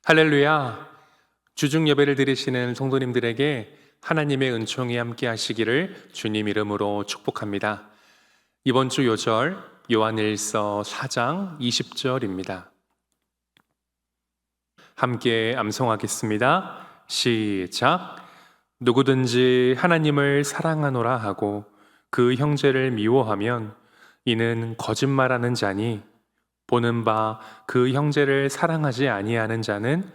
할렐루야! 주중 예배를 드리시는 성도님들에게 하나님의 은총이 함께 하시기를 주님 이름으로 축복합니다. 이번 주 요절 요한일서 4장 20절입니다. 함께 암송하겠습니다. 시작! 누구든지 하나님을 사랑하노라 하고 그 형제를 미워하면 이는 거짓말하는 자니 보는 바 그 형제를 사랑하지 아니하는 자는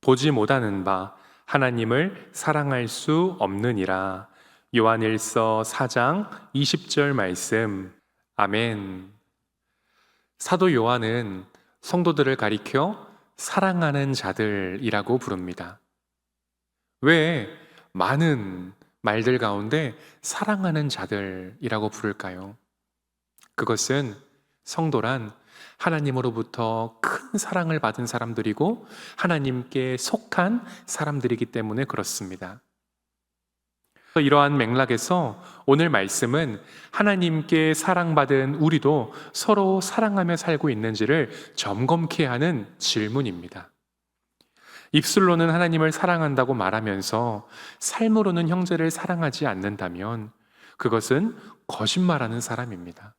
보지 못하는 바 하나님을 사랑할 수 없느니라. 요한일서 4장 20절 말씀. 아멘. 사도 요한은 성도들을 가리켜 사랑하는 자들이라고 부릅니다. 왜 많은 말들 가운데 사랑하는 자들이라고 부를까요? 그것은 성도란 하나님으로부터 큰 사랑을 받은 사람들이고 하나님께 속한 사람들이기 때문에 그렇습니다. 이러한 맥락에서 오늘 말씀은 하나님께 사랑받은 우리도 서로 사랑하며 살고 있는지를 점검케 하는 질문입니다. 입술로는 하나님을 사랑한다고 말하면서 삶으로는 형제를 사랑하지 않는다면 그것은 거짓말하는 사람입니다.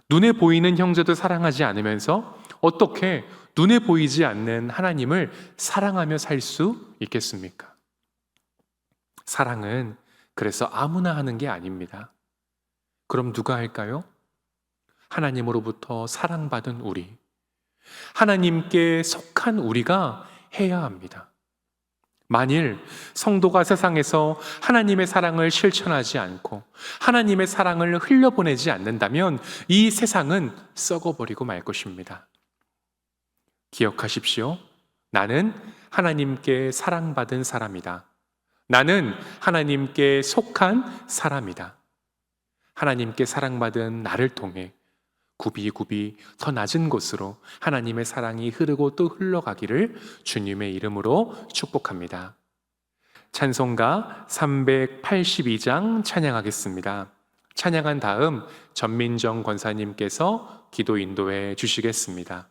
눈에 보이는 형제도 사랑하지 않으면서 어떻게 눈에 보이지 않는 하나님을 사랑하며 살 수 있겠습니까? 사랑은 그래서 아무나 하는 게 아닙니다. 그럼 누가 할까요? 하나님으로부터 사랑받은 우리, 하나님께 속한 우리가 해야 합니다. 만일 성도가 세상에서 하나님의 사랑을 실천하지 않고 하나님의 사랑을 흘려보내지 않는다면 이 세상은 썩어버리고 말 것입니다. 기억하십시오. 나는 하나님께 사랑받은 사람이다. 나는 하나님께 속한 사람이다. 하나님께 사랑받은 나를 통해 굽이굽이 더 낮은 곳으로 하나님의 사랑이 흐르고 또 흘러가기를 주님의 이름으로 축복합니다. 찬송가 382장 찬양하겠습니다. 찬양한 다음 전민정 권사님께서 기도 인도해 주시겠습니다.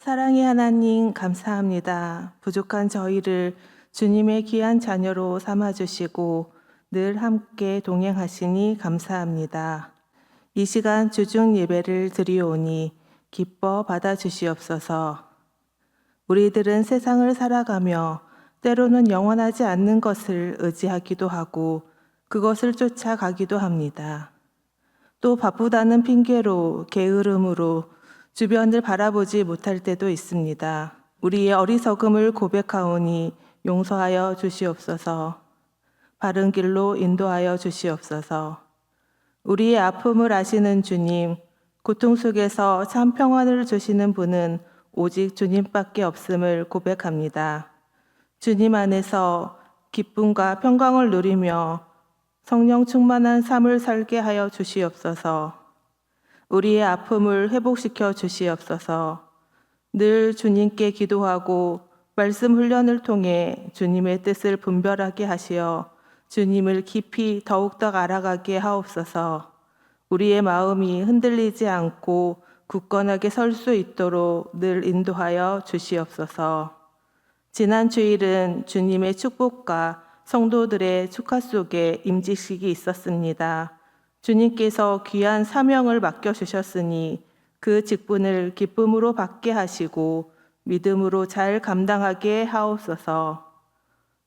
사랑의 하나님, 감사합니다. 부족한 저희를 주님의 귀한 자녀로 삼아주시고 늘 함께 동행하시니 감사합니다. 이 시간 주중 예배를 드리오니 기뻐 받아주시옵소서. 우리들은 세상을 살아가며 때로는 영원하지 않는 것을 의지하기도 하고 그것을 쫓아가기도 합니다. 또 바쁘다는 핑계로 게으름으로 주변을 바라보지 못할 때도 있습니다. 우리의 어리석음을 고백하오니 용서하여 주시옵소서. 바른 길로 인도하여 주시옵소서. 우리의 아픔을 아시는 주님, 고통 속에서 참 평안을 주시는 분은 오직 주님밖에 없음을 고백합니다. 주님 안에서 기쁨과 평강을 누리며 성령 충만한 삶을 살게 하여 주시옵소서. 우리의 아픔을 회복시켜 주시옵소서. 늘 주님께 기도하고 말씀 훈련을 통해 주님의 뜻을 분별하게 하시어 주님을 깊이 더욱더 알아가게 하옵소서. 우리의 마음이 흔들리지 않고 굳건하게 설 수 있도록 늘 인도하여 주시옵소서. 지난 주일은 주님의 축복과 성도들의 축하 속에 임직식이 있었습니다. 주님께서 귀한 사명을 맡겨주셨으니 그 직분을 기쁨으로 받게 하시고 믿음으로 잘 감당하게 하옵소서.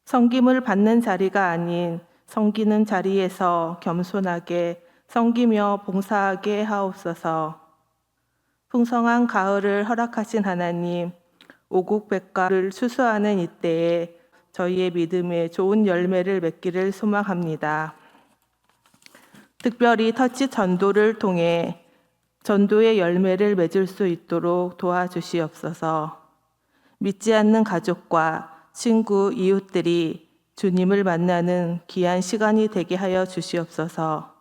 섬김을 받는 자리가 아닌 섬기는 자리에서 겸손하게 섬기며 봉사하게 하옵소서. 풍성한 가을을 허락하신 하나님, 오곡백과를 추수하는 이때에 저희의 믿음에 좋은 열매를 맺기를 소망합니다. 특별히 터치 전도를 통해 전도의 열매를 맺을 수 있도록 도와주시옵소서. 믿지 않는 가족과 친구, 이웃들이 주님을 만나는 귀한 시간이 되게 하여 주시옵소서.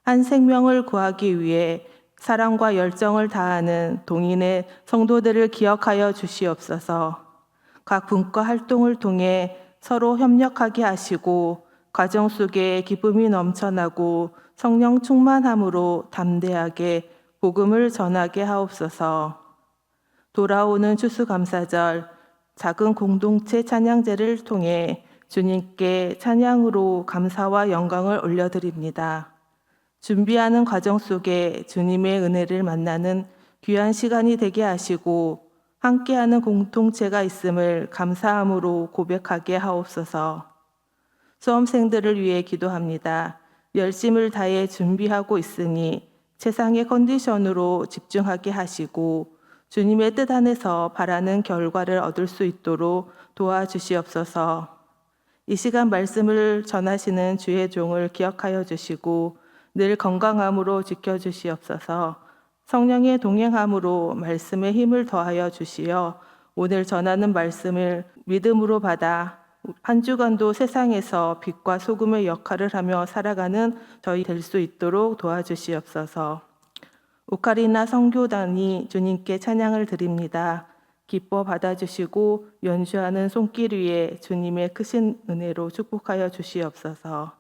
한 생명을 구하기 위해 사랑과 열정을 다하는 동인의 성도들을 기억하여 주시옵소서. 각 분과 활동을 통해 서로 협력하게 하시고 과정 속에 기쁨이 넘쳐나고 성령 충만함으로 담대하게 복음을 전하게 하옵소서. 돌아오는 추수감사절 작은 공동체 찬양제를 통해 주님께 찬양으로 감사와 영광을 올려드립니다. 준비하는 과정 속에 주님의 은혜를 만나는 귀한 시간이 되게 하시고 함께하는 공동체가 있음을 감사함으로 고백하게 하옵소서. 수험생들을 위해 기도합니다. 열심을 다해 준비하고 있으니 세상의 컨디션으로 집중하게 하시고 주님의 뜻 안에서 바라는 결과를 얻을 수 있도록 도와주시옵소서. 이 시간 말씀을 전하시는 주의 종을 기억하여 주시고 늘 건강함으로 지켜주시옵소서. 성령의 동행함으로 말씀에 힘을 더하여 주시어 오늘 전하는 말씀을 믿음으로 받아 한 주간도 세상에서 빛과 소금의 역할을 하며 살아가는 저희 될 수 있도록 도와주시옵소서. 오카리나 선교단이 주님께 찬양을 드립니다. 기뻐 받아주시고 연주하는 손길 위에 주님의 크신 은혜로 축복하여 주시옵소서.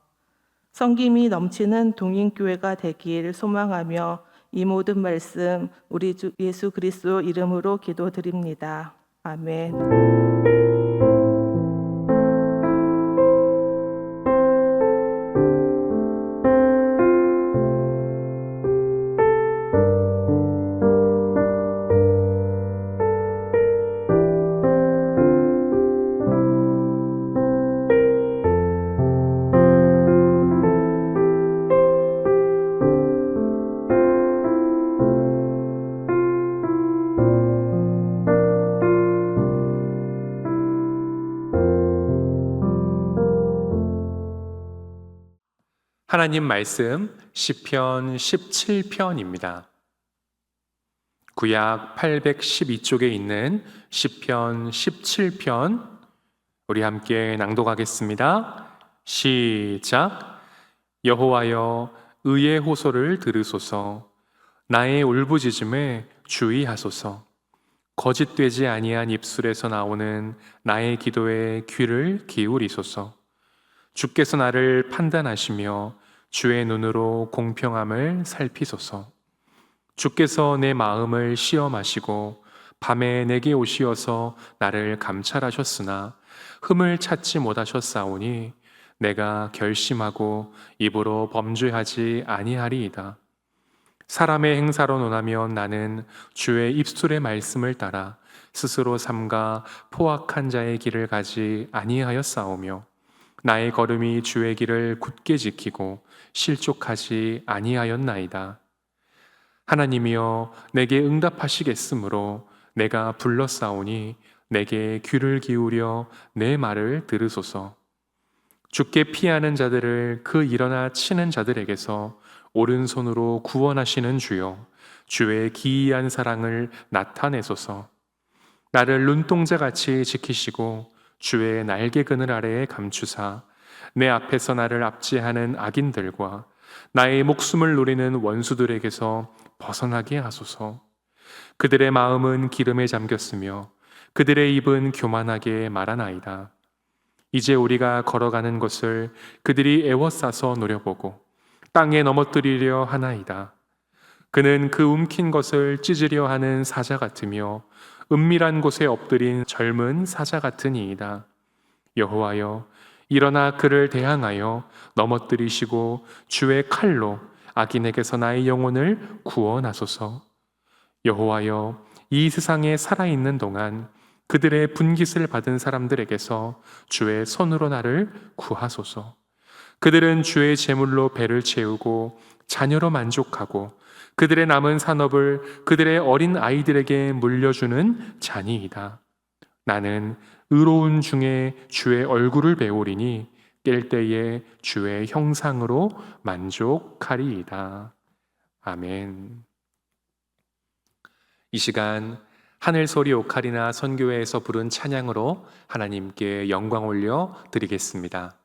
성김이 넘치는 동인교회가 되길 소망하며 이 모든 말씀 우리 주 예수 그리스도 이름으로 기도드립니다. 아멘. 하나님 말씀 시편 17편입니다. 구약 812쪽에 있는 시편 17편 우리 함께 낭독하겠습니다. 시작. 여호와여 의의 호소를 들으소서. 나의 울부짖음에 주의하소서. 거짓되지 아니한 입술에서 나오는 나의 기도에 귀를 기울이소서. 주께서 나를 판단하시며 주의 눈으로 공평함을 살피소서. 주께서 내 마음을 시험하시고 밤에 내게 오시어서 나를 감찰하셨으나 흠을 찾지 못하셨사오니 내가 결심하고 입으로 범죄하지 아니하리이다. 사람의 행사로 논하면 나는 주의 입술의 말씀을 따라 스스로 삼가 포악한 자의 길을 가지 아니하였사오며 나의 걸음이 주의 길을 굳게 지키고 실족하지 아니하였나이다. 하나님이여 내게 응답하시겠으므로 내가 불렀사오니 내게 귀를 기울여 내 말을 들으소서. 주께 피하는 자들을 그 일어나 치는 자들에게서 오른손으로 구원하시는 주여, 주의 기이한 사랑을 나타내소서. 나를 눈동자같이 지키시고 주의 날개 그늘 아래에 감추사 내 앞에서 나를 압제하는 악인들과 나의 목숨을 노리는 원수들에게서 벗어나게 하소서. 그들의 마음은 기름에 잠겼으며 그들의 입은 교만하게 말하나이다. 이제 우리가 걸어가는 것을 그들이 애워싸서 노려보고 땅에 넘어뜨리려 하나이다. 그는 그 움킨 것을 찢으려 하는 사자 같으며 은밀한 곳에 엎드린 젊은 사자 같으니이다. 여호와여 일어나 그를 대항하여 넘어뜨리시고 주의 칼로 악인에게서 나의 영혼을 구원하소서. 여호와여 이 세상에 살아있는 동안 그들의 분깃을 받은 사람들에게서 주의 손으로 나를 구하소서. 그들은 주의 제물로 배를 채우고 자녀로 만족하고 그들의 남은 산업을 그들의 어린 아이들에게 물려주는 자니이다. 나는 의로운 중에 주의 얼굴을 배우리니 깰 때에 주의 형상으로 만족하리이다. 아멘. 이 시간 하늘소리 오카리나 선교회에서 부른 찬양으로 하나님께 영광 올려 드리겠습니다.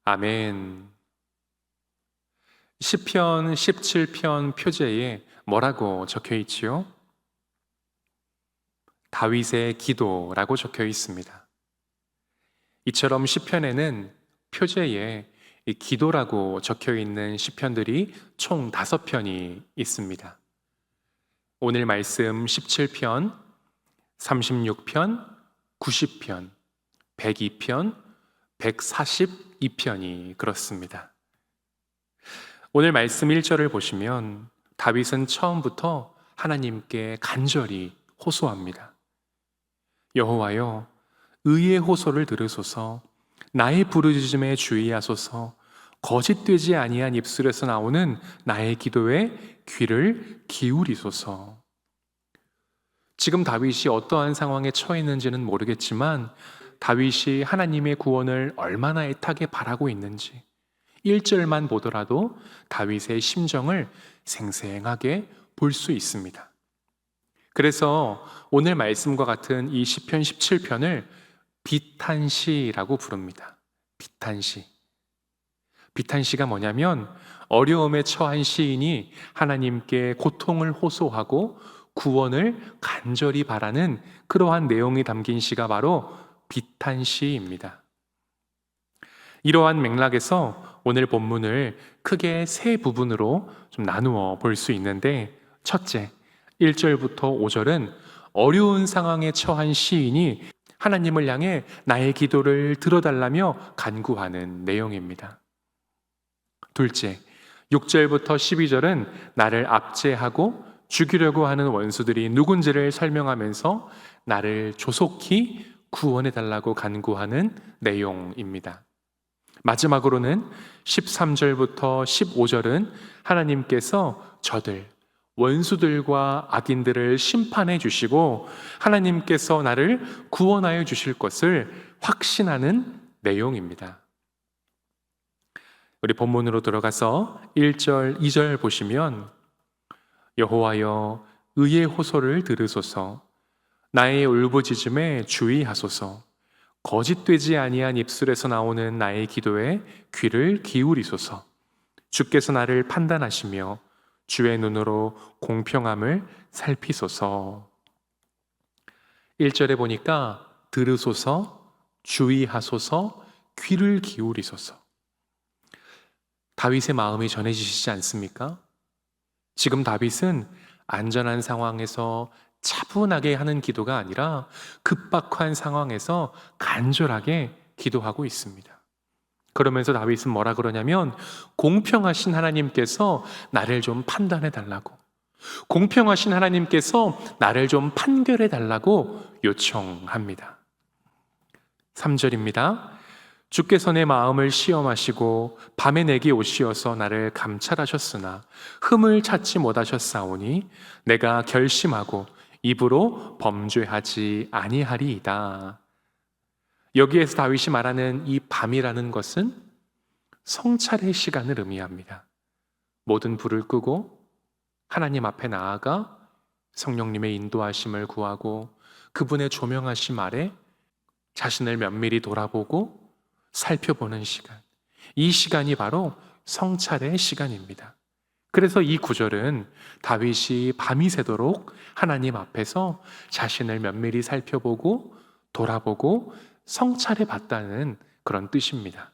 아멘. 시편 17편 표제에 뭐라고 적혀 있지요? 다윗의 기도라고 적혀 있습니다. 이처럼 시편에는 표제에 이 기도라고 적혀 있는 시편들이 총 5편이 있습니다. 오늘 말씀 17편, 36편, 90편, 102편, 142편이 그렇습니다. 오늘 말씀 1절을 보시면 다윗은 처음부터 하나님께 간절히 호소합니다. 여호와여, 의의 호소를 들으소서, 나의 부르짖음에 주의하소서, 거짓되지 아니한 입술에서 나오는 나의 기도에 귀를 기울이소서. 지금 다윗이 어떠한 상황에 처했는지는 모르겠지만 다윗이 하나님의 구원을 얼마나 애타게 바라고 있는지 1절만 보더라도 다윗의 심정을 생생하게 볼 수 있습니다. 그래서 오늘 말씀과 같은 이 시편 17편을 비탄시라고 부릅니다. 비탄시. 비탄시가 뭐냐면 어려움에 처한 시인이 하나님께 고통을 호소하고 구원을 간절히 바라는 그러한 내용이 담긴 시가 바로 비탄시입니다. 이러한 맥락에서 오늘 본문을 크게 3부분으로 좀 나누어 볼 수 있는데, 첫째, 1절부터 5절은 어려운 상황에 처한 시인이 하나님을 향해 나의 기도를 들어달라며 간구하는 내용입니다. 둘째, 6절부터 12절은 나를 압제하고 죽이려고 하는 원수들이 누군지를 설명하면서 나를 조속히 구원해달라고 간구하는 내용입니다. 마지막으로는 13절부터 15절은 하나님께서 저들, 원수들과 악인들을 심판해 주시고 하나님께서 나를 구원하여 주실 것을 확신하는 내용입니다. 우리 본문으로 들어가서 1절, 2절 보시면 여호와여, 의의 호소를 들으소서, 나의 울부짖음에 주의하소서, 거짓되지 아니한 입술에서 나오는 나의 기도에 귀를 기울이소서. 주께서 나를 판단하시며 주의 눈으로 공평함을 살피소서. 1절에 보니까 들으소서, 주의하소서, 귀를 기울이소서. 다윗의 마음이 전해지시지 않습니까? 지금 다윗은 안전한 상황에서 차분하게 하는 기도가 아니라 급박한 상황에서 간절하게 기도하고 있습니다. 그러면서 다윗은 뭐라 그러냐면 공평하신 하나님께서 나를 좀 판단해 달라고, 공평하신 하나님께서 나를 좀 판결해 달라고 요청합니다. 3절입니다. 주께서 내 마음을 시험하시고 밤에 내게 오시어서 나를 감찰하셨으나 흠을 찾지 못하셨사오니 내가 결심하고 입으로 범죄하지 아니하리이다. 여기에서 다윗이 말하는 이 밤이라는 것은 성찰의 시간을 의미합니다. 모든 불을 끄고 하나님 앞에 나아가 성령님의 인도하심을 구하고 그분의 조명하심 아래 자신을 면밀히 돌아보고 살펴보는 시간, 이 시간이 바로 성찰의 시간입니다. 그래서 이 구절은 다윗이 밤이 새도록 하나님 앞에서 자신을 면밀히 살펴보고 돌아보고 성찰해 봤다는 그런 뜻입니다.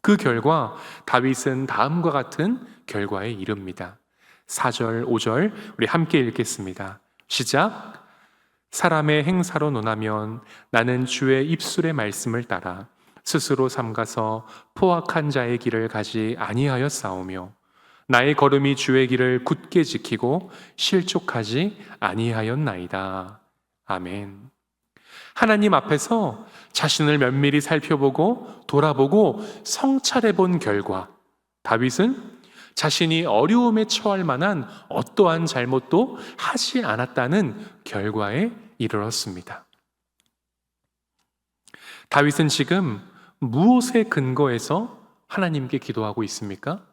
그 결과 다윗은 다음과 같은 결과에 이릅니다. 4절, 5절 우리 함께 읽겠습니다. 시작. 사람의 행사로 논하면 나는 주의 입술의 말씀을 따라 스스로 삼가서 포악한 자의 길을 가지 아니하였사오며 나의 걸음이 주의 길을 굳게 지키고 실족하지 아니하였나이다. 아멘. 하나님 앞에서 자신을 면밀히 살펴보고 돌아보고 성찰해 본 결과 다윗은 자신이 어려움에 처할 만한 어떠한 잘못도 하지 않았다는 결과에 이르렀습니다. 다윗은 지금 무엇에 근거해서 하나님께 기도하고 있습니까?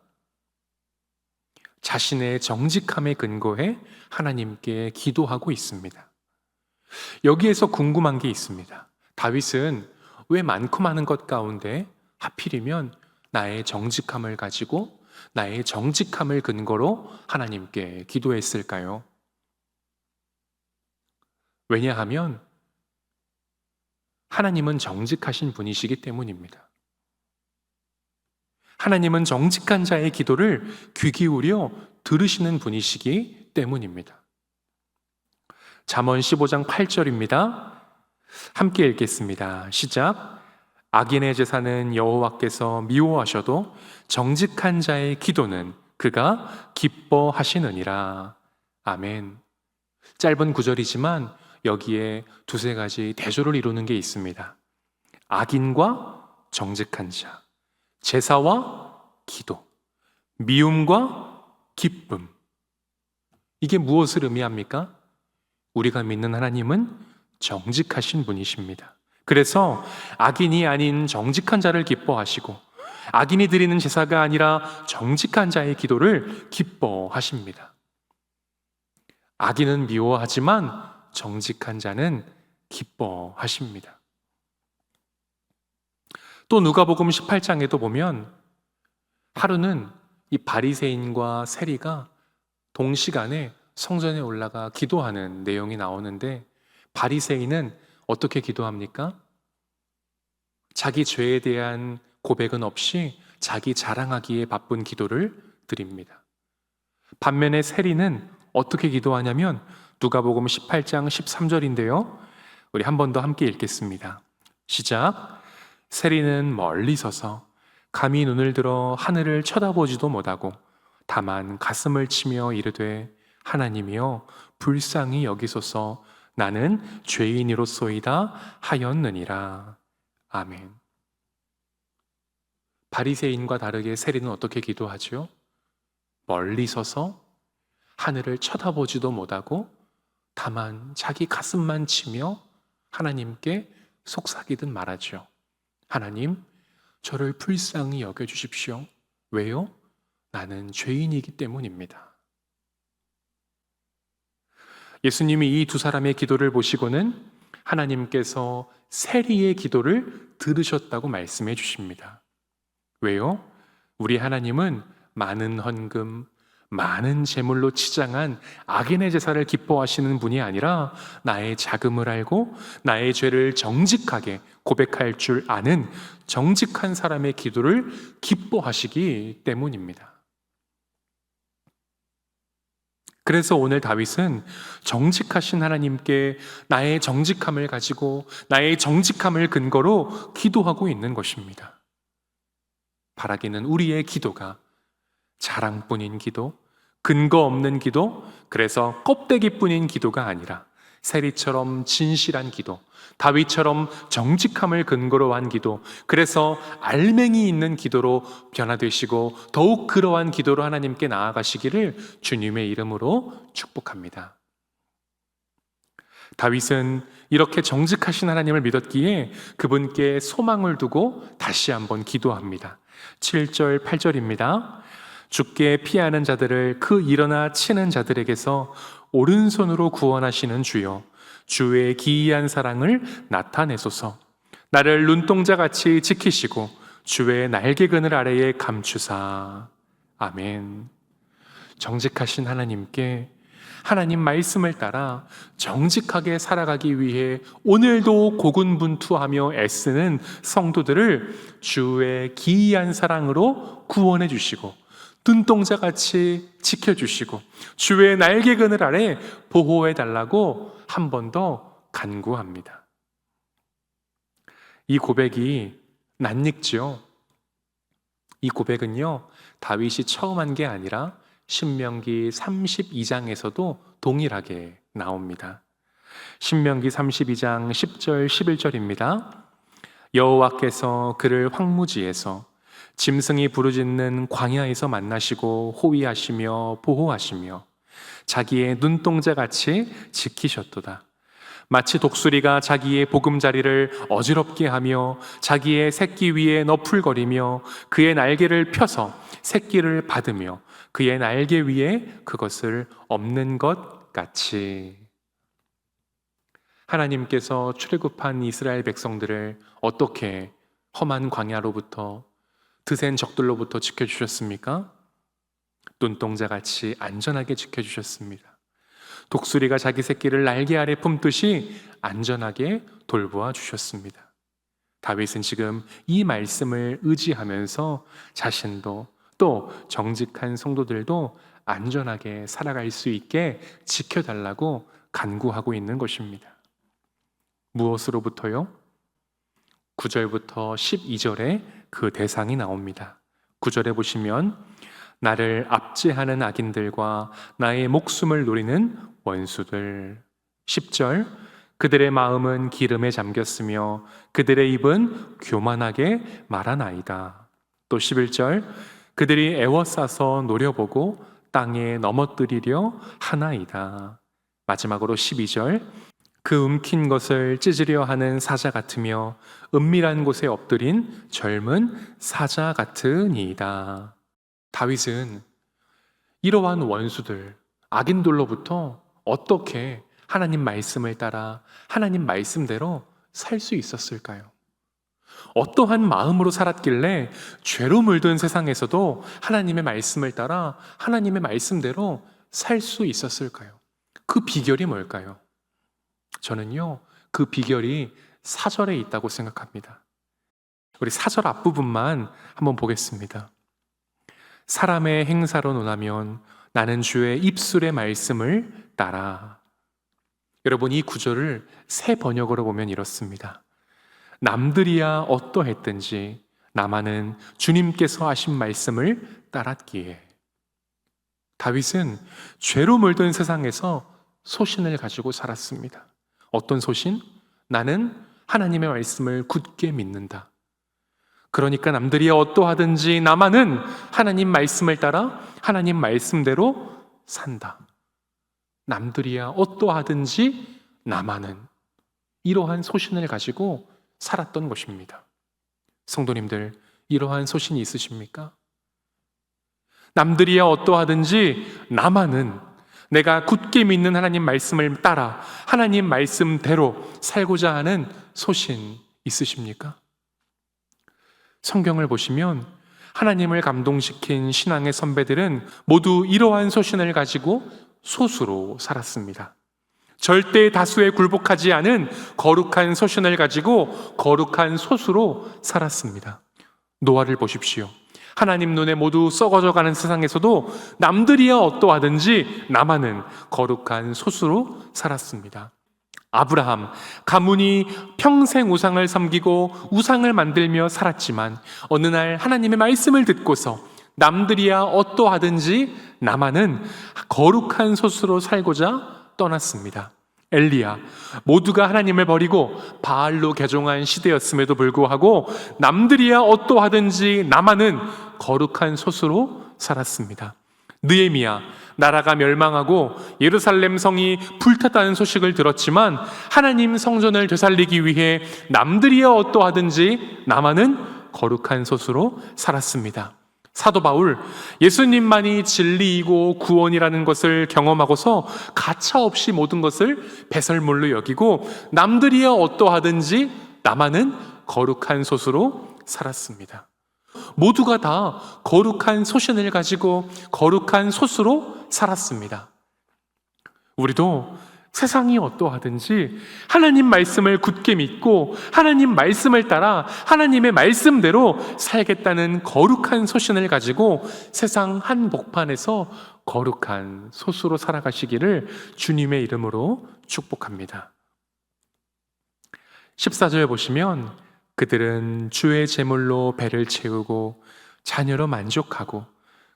자신의 정직함에 근거해 하나님께 기도하고 있습니다. 여기에서 궁금한 게 있습니다. 다윗은 왜 많고 많은 것 가운데 하필이면 나의 정직함을 가지고 나의 정직함을 근거로 하나님께 기도했을까요? 왜냐하면 하나님은 정직하신 분이시기 때문입니다. 하나님은 정직한 자의 기도를 귀 기울여 들으시는 분이시기 때문입니다. 잠언 15장 8절입니다. 함께 읽겠습니다. 시작. 악인의 제사는 여호와께서 미워하셔도 정직한 자의 기도는 그가 기뻐하시느니라. 아멘. 짧은 구절이지만 여기에 두세 가지 대조를 이루는 게 있습니다. 악인과 정직한 자, 제사와 기도, 미움과 기쁨. 이게 무엇을 의미합니까? 우리가 믿는 하나님은 정직하신 분이십니다. 그래서 악인이 아닌 정직한 자를 기뻐하시고 악인이 드리는 제사가 아니라 정직한 자의 기도를 기뻐하십니다. 악인은 미워하지만 정직한 자는 기뻐하십니다. 또 누가복음 18장에도 보면 하루는 이 바리새인과 세리가 동시간에 성전에 올라가 기도하는 내용이 나오는데 바리새인은 어떻게 기도합니까? 자기 죄에 대한 고백은 없이 자기 자랑하기에 바쁜 기도를 드립니다. 반면에 세리는 어떻게 기도하냐면 누가복음 18장 13절인데요. 우리 한 번 더 함께 읽겠습니다. 시작. 세리는 멀리 서서 감히 눈을 들어 하늘을 쳐다보지도 못하고 다만 가슴을 치며 이르되 하나님이여 불쌍히 여기소서 나는 죄인이로소이다 하였느니라. 아멘. 바리새인과 다르게 세리는 어떻게 기도하죠? 멀리 서서 하늘을 쳐다보지도 못하고 다만 자기 가슴만 치며 하나님께 속삭이듯 말하죠. 하나님, 저를 불쌍히 여겨주십시오. 왜요? 나는 죄인이기 때문입니다. 예수님이 이 두 사람의 기도를 보시고는 하나님께서 세리의 기도를 들으셨다고 말씀해 주십니다. 왜요? 우리 하나님은 많은 헌금, 많은 제물로 치장한 악인의 제사를 기뻐하시는 분이 아니라 나의 자금을 알고 나의 죄를 정직하게 고백할 줄 아는 정직한 사람의 기도를 기뻐하시기 때문입니다. 그래서 오늘 다윗은 정직하신 하나님께 나의 정직함을 가지고 나의 정직함을 근거로 기도하고 있는 것입니다. 바라기는 우리의 기도가 자랑뿐인 기도, 근거 없는 기도, 그래서 껍데기뿐인 기도가 아니라 세리처럼 진실한 기도, 다윗처럼 정직함을 근거로 한 기도, 그래서 알맹이 있는 기도로 변화되시고 더욱 그러한 기도로 하나님께 나아가시기를 주님의 이름으로 축복합니다. 다윗은 이렇게 정직하신 하나님을 믿었기에 그분께 소망을 두고 다시 한번 기도합니다. 7절, 8절입니다. 주께 피하는 자들을 그 일어나 치는 자들에게서 오른손으로 구원하시는 주여, 주의 기이한 사랑을 나타내소서. 나를 눈동자같이 지키시고 주의 날개 그늘 아래에 감추사. 아멘. 정직하신 하나님께 하나님 말씀을 따라 정직하게 살아가기 위해 오늘도 고군분투하며 애쓰는 성도들을 주의 기이한 사랑으로 구원해 주시고 눈동자같이 지켜주시고 주의 날개 그늘 아래 보호해 달라고 한 번 더 간구합니다. 이 고백이 낯익죠. 이 고백은요, 다윗이 처음 한 게 아니라 신명기 32장에서도 동일하게 나옵니다. 신명기 32장 10절 11절입니다. 여호와께서 그를 황무지에서 짐승이 부르짖는 광야에서 만나시고 호위하시며 보호하시며 자기의 눈동자같이 지키셨도다. 마치 독수리가 자기의 보금자리를 어지럽게 하며 자기의 새끼 위에 너풀거리며 그의 날개를 펴서 새끼를 받으며 그의 날개 위에 그것을 엎는 것 같이. 하나님께서 출애굽한 이스라엘 백성들을 어떻게 험한 광야로부터 드센 적들로부터 지켜주셨습니까? 눈동자같이 안전하게 지켜주셨습니다. 독수리가 자기 새끼를 날개 아래 품듯이 안전하게 돌보아 주셨습니다. 다윗은 지금 이 말씀을 의지하면서 자신도 또 정직한 성도들도 안전하게 살아갈 수 있게 지켜달라고 간구하고 있는 것입니다. 무엇으로부터요? 9절부터 12절에 그 대상이 나옵니다. 9절에 보시면 나를 압제하는 악인들과 나의 목숨을 노리는 원수들. 10절 그들의 마음은 기름에 잠겼으며 그들의 입은 교만하게 말하나이다. 또 11절 그들이 애워싸서 노려보고 땅에 넘어뜨리려 하나이다. 마지막으로 12절 그 움킨 것을 찢으려 하는 사자 같으며 은밀한 곳에 엎드린 젊은 사자 같으니이다. 다윗은 이러한 원수들, 악인들로부터 어떻게 하나님 말씀을 따라 하나님 말씀대로 살 수 있었을까요? 어떠한 마음으로 살았길래 죄로 물든 세상에서도 하나님의 말씀을 따라 하나님의 말씀대로 살 수 있었을까요? 그 비결이 뭘까요? 저는요, 그 비결이 사절에 있다고 생각합니다. 우리 사절 앞부분만 한번 보겠습니다. 사람의 행사로 논하면 나는 주의 입술의 말씀을 따라. 여러분, 이 구절을 새 번역으로 보면 이렇습니다. 남들이야 어떠했든지 나만은 주님께서 하신 말씀을 따랐기에. 다윗은 죄로 물든 세상에서 소신을 가지고 살았습니다. 어떤 소신? 나는 하나님의 말씀을 굳게 믿는다. 그러니까 남들이 어떠하든지 나만은 하나님 말씀을 따라 하나님 말씀대로 산다. 남들이야 어떠하든지 나만은, 이러한 소신을 가지고 살았던 것입니다. 성도님들, 이러한 소신이 있으십니까? 남들이야 어떠하든지 나만은 내가 굳게 믿는 하나님 말씀을 따라 하나님 말씀대로 살고자 하는 소신 있으십니까? 성경을 보시면 하나님을 감동시킨 신앙의 선배들은 모두 이러한 소신을 가지고 소수로 살았습니다. 절대 다수에 굴복하지 않은 거룩한 소신을 가지고 거룩한 소수로 살았습니다. 노아를 보십시오. 하나님 눈에 모두 썩어져 가는 세상에서도 남들이야 어떠하든지 나만은 거룩한 소수로 살았습니다. 아브라함, 가문이 평생 우상을 섬기고 우상을 만들며 살았지만 어느 날 하나님의 말씀을 듣고서 남들이야 어떠하든지 나만은 거룩한 소수로 살고자 떠났습니다. 엘리야, 모두가 하나님을 버리고 바알로 개종한 시대였음에도 불구하고 남들이야 어떠하든지 나만은 거룩한 소수로 살았습니다. 느헤미야, 나라가 멸망하고 예루살렘 성이 불탔다는 소식을 들었지만 하나님 성전을 되살리기 위해 남들이야 어떠하든지 나만은 거룩한 소수로 살았습니다. 사도 바울, 예수님만이 진리이고 구원이라는 것을 경험하고서 가차없이 모든 것을 배설물로 여기고 남들이야 어떠하든지 나만은 거룩한 소수로 살았습니다. 모두가 다 거룩한 소신을 가지고 거룩한 소수로 살았습니다. 우리도 세상이 어떠하든지 하나님 말씀을 굳게 믿고 하나님 말씀을 따라 하나님의 말씀대로 살겠다는 거룩한 소신을 가지고 세상 한복판에서 거룩한 소수로 살아가시기를 주님의 이름으로 축복합니다. 14절 보시면 그들은 주의 제물로 배를 채우고 자녀로 만족하고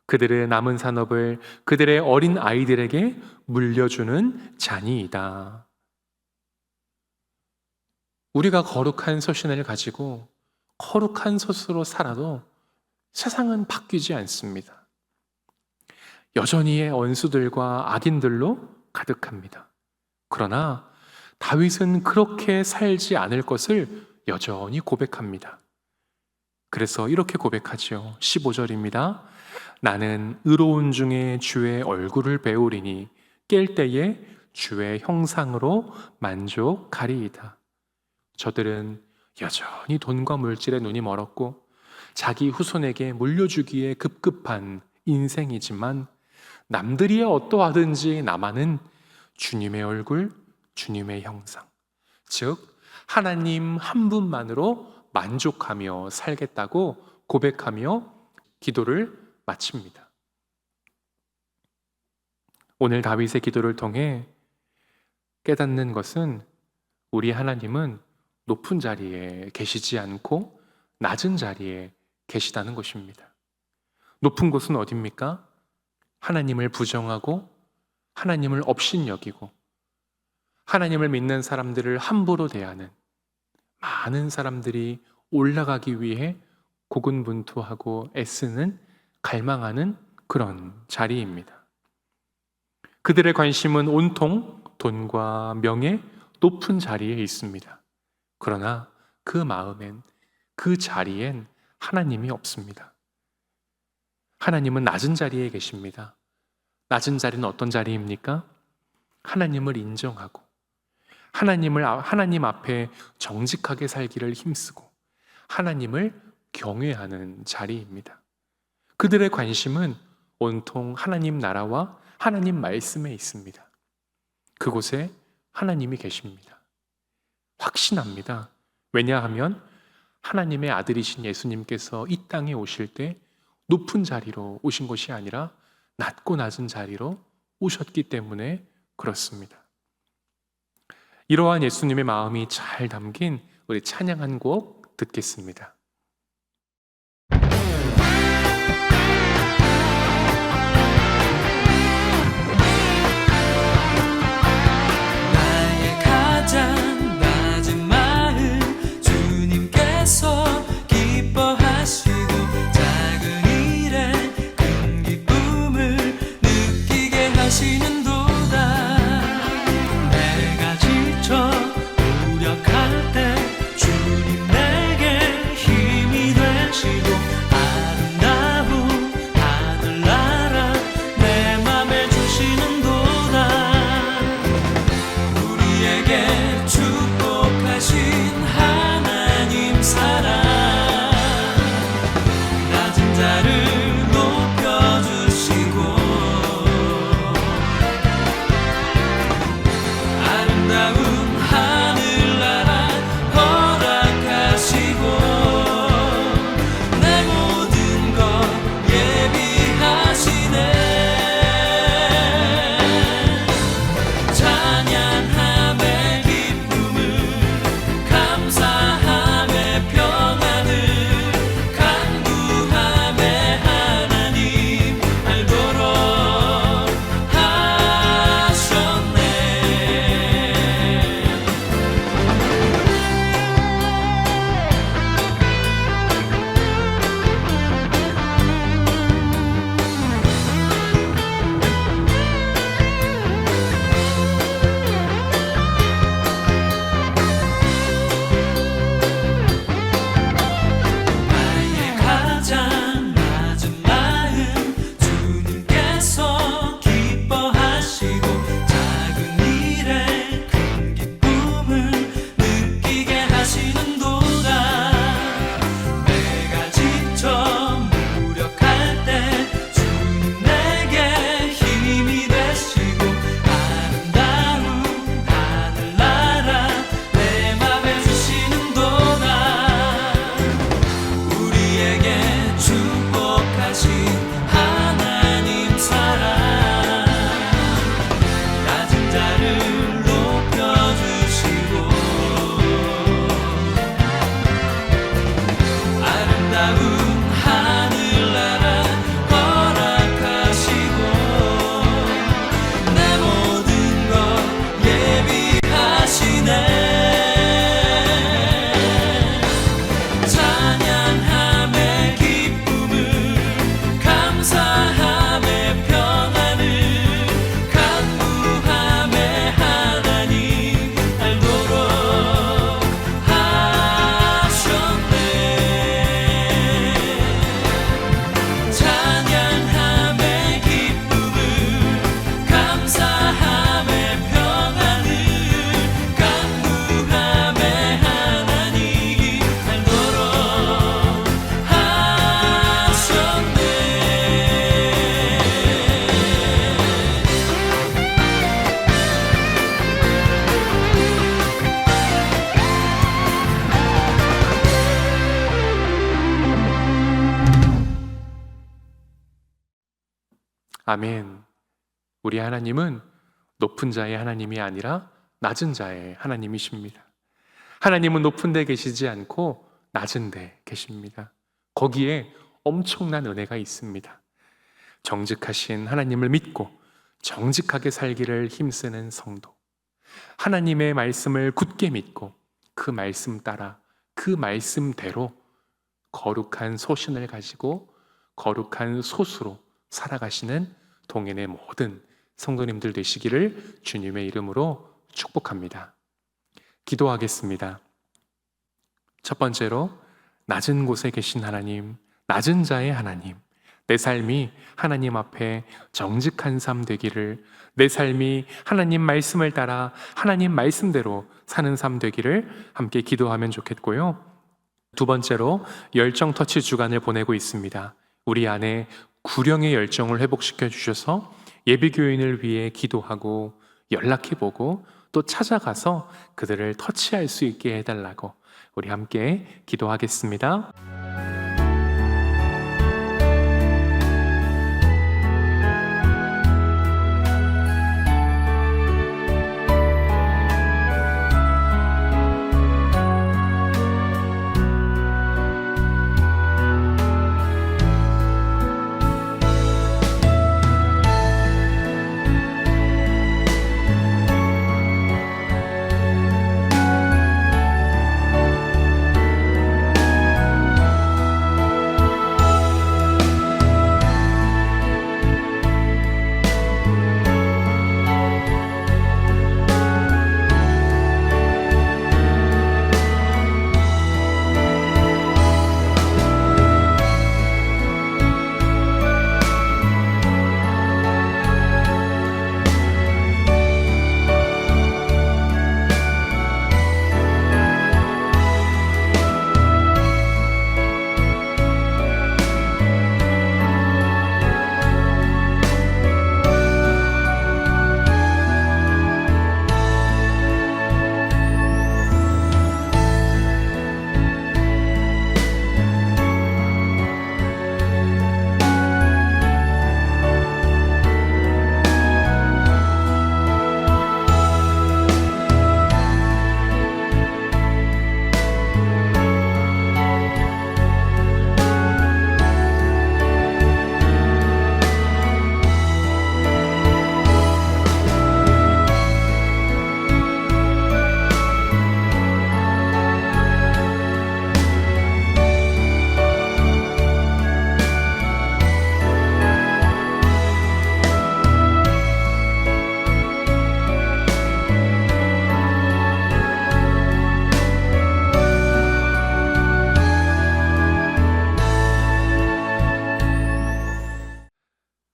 그들의 남은 산업을 그들의 어린 아이들에게 물려주는 자니이다. 우리가 거룩한 소신을 가지고 거룩한 소수로 살아도 세상은 바뀌지 않습니다. 여전히 원수들과 악인들로 가득합니다. 그러나 다윗은 그렇게 살지 않을 것을 여전히 고백합니다. 그래서 이렇게 고백하죠. 15절입니다. 나는 의로운 중에 주의 얼굴을 배우리니 깰 때에 주의 형상으로 만족하리이다. 저들은 여전히 돈과 물질에 눈이 멀었고 자기 후손에게 물려주기에 급급한 인생이지만 남들이 어떠하든지 나만은 주님의 얼굴, 주님의 형상, 즉 하나님 한 분만으로 만족하며 살겠다고 고백하며 기도를 마칩니다. 오늘 다윗의 기도를 통해 깨닫는 것은 우리 하나님은 높은 자리에 계시지 않고 낮은 자리에 계시다는 것입니다. 높은 곳은 어디입니까? 하나님을 부정하고 하나님을 업신여기고 하나님을 믿는 사람들을 함부로 대하는 많은 사람들이 올라가기 위해 고군분투하고 애쓰는 갈망하는 그런 자리입니다. 그들의 관심은 온통 돈과 명예, 높은 자리에 있습니다. 그러나 그 마음엔, 그 자리엔 하나님이 없습니다. 하나님은 낮은 자리에 계십니다. 낮은 자리는 어떤 자리입니까? 하나님을 인정하고 하나님 앞에 정직하게 살기를 힘쓰고 하나님을 경외하는 자리입니다. 그들의 관심은 온통 하나님 나라와 하나님 말씀에 있습니다. 그곳에 하나님이 계십니다. 확신합니다. 왜냐하면 하나님의 아들이신 예수님께서 이 땅에 오실 때 높은 자리로 오신 것이 아니라 낮고 낮은 자리로 오셨기 때문에 그렇습니다. 이러한 예수님의 마음이 잘 담긴 우리 찬양 한 곡 듣겠습니다. 나의 가장 낮은 마음 주님께서 기뻐하시고 작은 일에 큰 기쁨을 느끼게 하시는도다. 내가 지쳐 무력할 때 주님 내게 힘이 되시고 아름다운 하늘나라 내 맘에 주시는도다. 우리에게 축복하신 하나님 사랑 낮은 자를 높여주시고 아름다운 하늘나라 허락하시고 내 모든 것 예비하시네. 찬양함의 기쁨을 감사 아멘. 우리 하나님은 높은 자의 하나님이 아니라 낮은 자의 하나님이십니다. 하나님은 높은 데 계시지 않고 낮은 데 계십니다. 거기에 엄청난 은혜가 있습니다. 정직하신 하나님을 믿고 정직하게 살기를 힘쓰는 성도, 하나님의 말씀을 굳게 믿고 그 말씀 따라 그 말씀대로 거룩한 소신을 가지고 거룩한 소수로 살아가시는 동행의 모든 성도님들 되시기를 주님의 이름으로 축복합니다. 기도하겠습니다. 첫 번째로, 낮은 곳에 계신 하나님, 낮은 자의 하나님, 내 삶이 하나님 앞에 정직한 삶 되기를, 내 삶이 하나님 말씀을 따라 하나님 말씀대로 사는 삶 되기를 함께 기도하면 좋겠고요. 두 번째로, 열정 터치 주간을 보내고 있습니다. 우리 안에 구령의 열정을 회복시켜 주셔서 예비교인을 위해 기도하고 연락해보고 또 찾아가서 그들을 터치할 수 있게 해달라고 우리 함께 기도하겠습니다.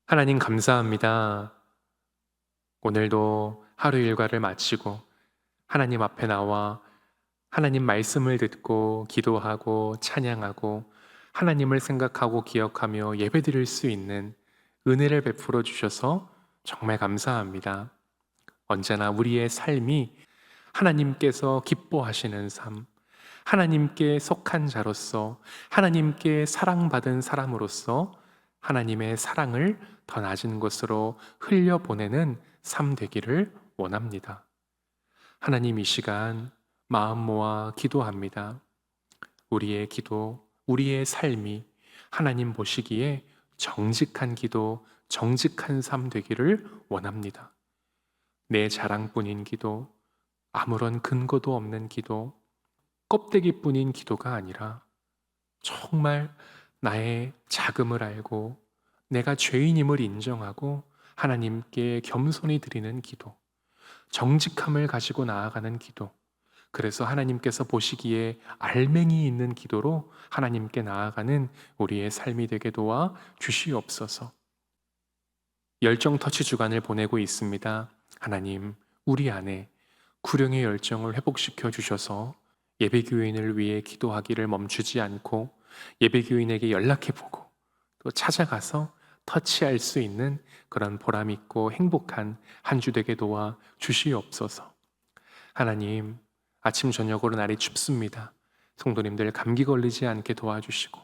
하나님 감사합니다. 오늘도 하루 일과를 마치고 하나님 앞에 나와 하나님 말씀을 듣고 기도하고 찬양하고 하나님을 생각하고 기억하며 예배드릴 수 있는 은혜를 베풀어 주셔서 정말 감사합니다. 언제나 우리의 삶이 하나님께서 기뻐하시는 삶, 하나님께 속한 자로서, 하나님께 사랑받은 사람으로서 하나님의 사랑을 더 낮은 곳으로 흘려보내는 삶 되기를 원합니다. 하나님, 이 시간 마음 모아 기도합니다. 우리의 기도, 우리의 삶이 하나님 보시기에 정직한 기도, 정직한 삶 되기를 원합니다. 내 자랑뿐인 기도, 아무런 근거도 없는 기도, 껍데기뿐인 기도가 아니라 정말 나의 자금을 알고 내가 죄인임을 인정하고 하나님께 겸손히 드리는 기도, 정직함을 가지고 나아가는 기도, 그래서 하나님께서 보시기에 알맹이 있는 기도로 하나님께 나아가는 우리의 삶이 되게 도와 주시옵소서. 열정 터치 주간을 보내고 있습니다. 하나님, 우리 안에 구령의 열정을 회복시켜 주셔서 예배교인을 위해 기도하기를 멈추지 않고 예배교인에게 연락해보고 또 찾아가서 터치할 수 있는 그런 보람 있고 행복한 한 주 되게 도와 주시옵소서. 하나님, 아침 저녁으로 날이 춥습니다. 성도님들 감기 걸리지 않게 도와주시고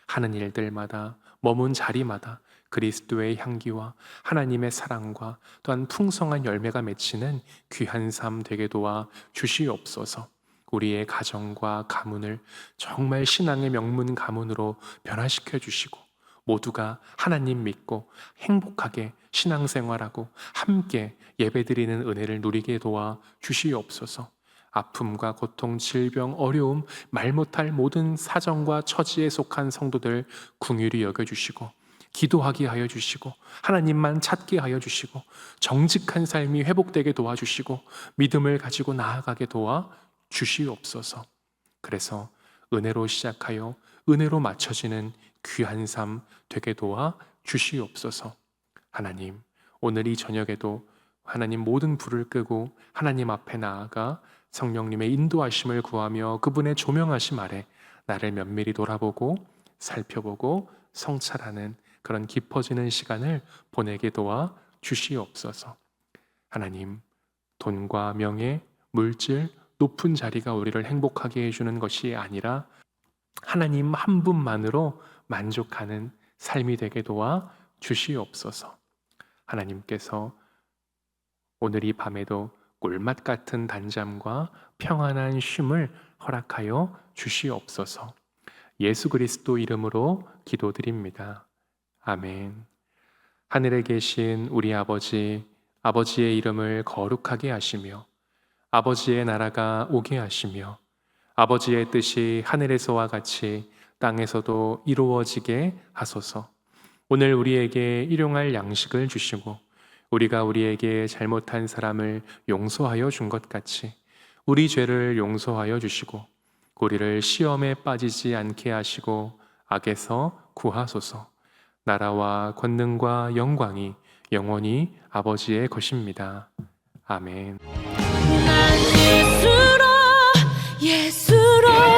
하는 일들마다 머문 자리마다 그리스도의 향기와 하나님의 사랑과 또한 풍성한 열매가 맺히는 귀한 삶 되게 도와 주시옵소서. 우리의 가정과 가문을 정말 신앙의 명문 가문으로 변화시켜 주시고 모두가 하나님 믿고 행복하게 신앙생활하고 함께 예배드리는 은혜를 누리게 도와 주시옵소서. 아픔과 고통, 질병, 어려움, 말 못할 모든 사정과 처지에 속한 성도들 긍휼히 여겨주시고 기도하게 하여 주시고 하나님만 찾게 하여 주시고 정직한 삶이 회복되게 도와주시고 믿음을 가지고 나아가게 도와 주시옵소서. 그래서 은혜로 시작하여 은혜로 맞춰지는 귀한 삶 되게 도와 주시옵소서. 하나님, 오늘 이 저녁에도 하나님 모든 불을 끄고 하나님 앞에 나아가 성령님의 인도하심을 구하며 그분의 조명하심 아래 나를 면밀히 돌아보고 살펴보고 성찰하는 그런 깊어지는 시간을 보내게 도와 주시옵소서. 하나님, 돈과 명예, 물질, 높은 자리가 우리를 행복하게 해주는 것이 아니라 하나님 한 분만으로 만족하는 삶이 되게 도와 주시옵소서. 하나님께서 오늘 이 밤에도 꿀맛 같은 단잠과 평안한 쉼을 허락하여 주시옵소서. 예수 그리스도 이름으로 기도드립니다. 아멘. 하늘에 계신 우리 아버지, 아버지의 이름을 거룩하게 하시며 아버지의 나라가 오게 하시며 아버지의 뜻이 하늘에서와 같이 땅에서도 이루어지게 하소서. 오늘 우리에게 일용할 양식을 주시고 우리가 우리에게 잘못한 사람을 용서하여 준 것 같이 우리 죄를 용서하여 주시고 우리를 시험에 빠지지 않게 하시고 악에서 구하소서. 나라와 권능과 영광이 영원히 아버지의 것입니다. 아멘. 난 예수로